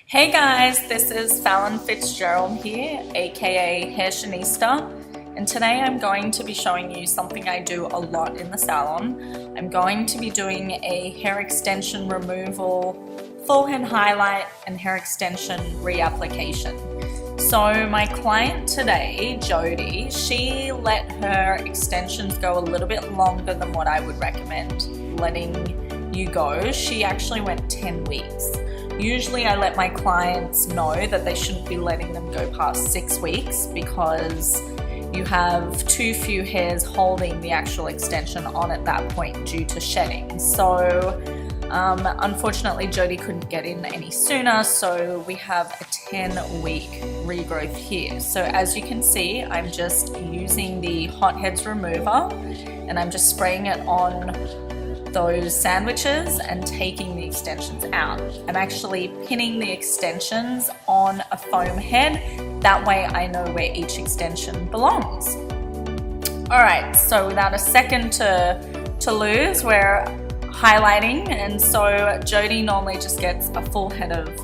Hey guys, this is Fallon Fitzgerald here, aka HAIRSHIONISTA, and today I'm going to be showing you something I do a lot in the salon. I'm going to be doing a hair extension removal, forehead highlight, and hair extension reapplication. So my client today, Jody, she let her extensions go a little bit longer than what I would recommend letting you go. She actually went 10 weeks. Usually I let my clients know that they shouldn't be letting them go past 6 weeks because you have too few hairs holding the actual extension on at that point due to shedding. So unfortunately Jody couldn't get in any sooner, so we have a 10-week regrowth here. So as you can see, I'm just using the Hotheads remover and I'm just spraying it on those sandwiches and taking the extensions out. I'm actually pinning the extensions on a foam head. That way I know where each extension belongs. Alright, so without a second to lose, we're highlighting, and so Jody normally just gets a full head of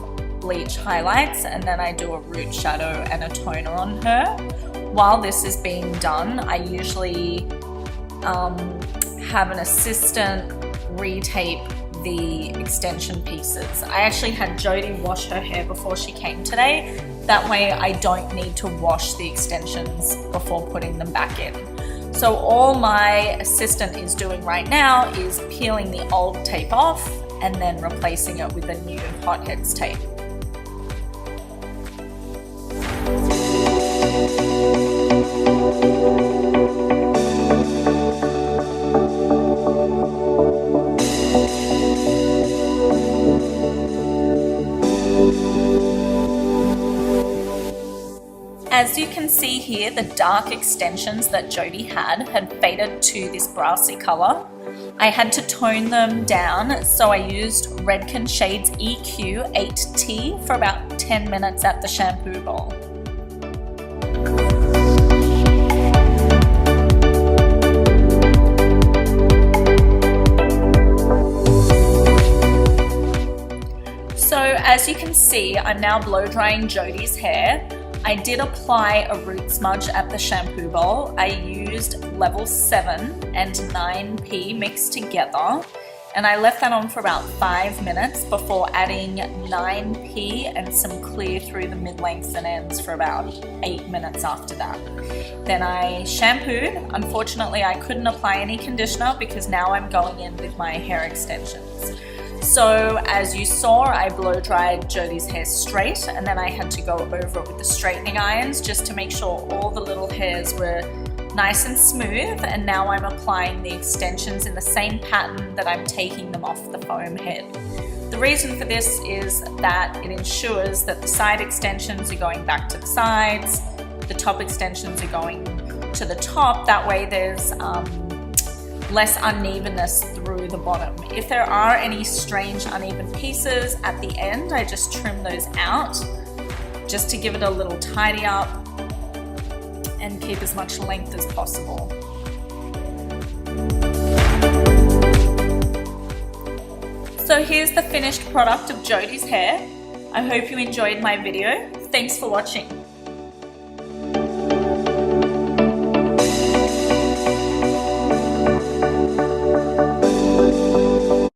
bleach highlights and then I do a root shadow and a toner on her. While this is being done, I usually have an assistant retape the extension pieces. I actually had Jody wash her hair before she came today. That way I don't need to wash the extensions before putting them back in. So all my assistant is doing right now is peeling the old tape off and then replacing it with a new Hotheads tape. As you can see here, the dark extensions that Jody had faded to this brassy color. I had to tone them down, so I used Redken Shades EQ 8T for about 10 minutes at the shampoo bowl. So as you can see, I'm now blow drying Jody's hair. I did apply a root smudge at the shampoo bowl. I used level 7 and 9P mixed together, and I left that on for about 5 minutes before adding 9P and some clear through the mid-lengths and ends for about 8 minutes after that. Then I shampooed. Unfortunately, I couldn't apply any conditioner because now I'm going in with my hair extensions. So as you saw, I blow dried Jody's hair straight, and then I had to go over it with the straightening irons just to make sure all the little hairs were nice and smooth. And now I'm applying the extensions in the same pattern that I'm taking them off the foam head. The reason for this is that it ensures that the side extensions are going back to the sides, the top extensions are going to the top. That way there's less unevenness through the bottom. If there are any strange uneven pieces at the end, I just trim those out just to give it a little tidy up and keep as much length as possible. So here's the finished product of Jody's hair. I hope you enjoyed my video. Thanks for watching.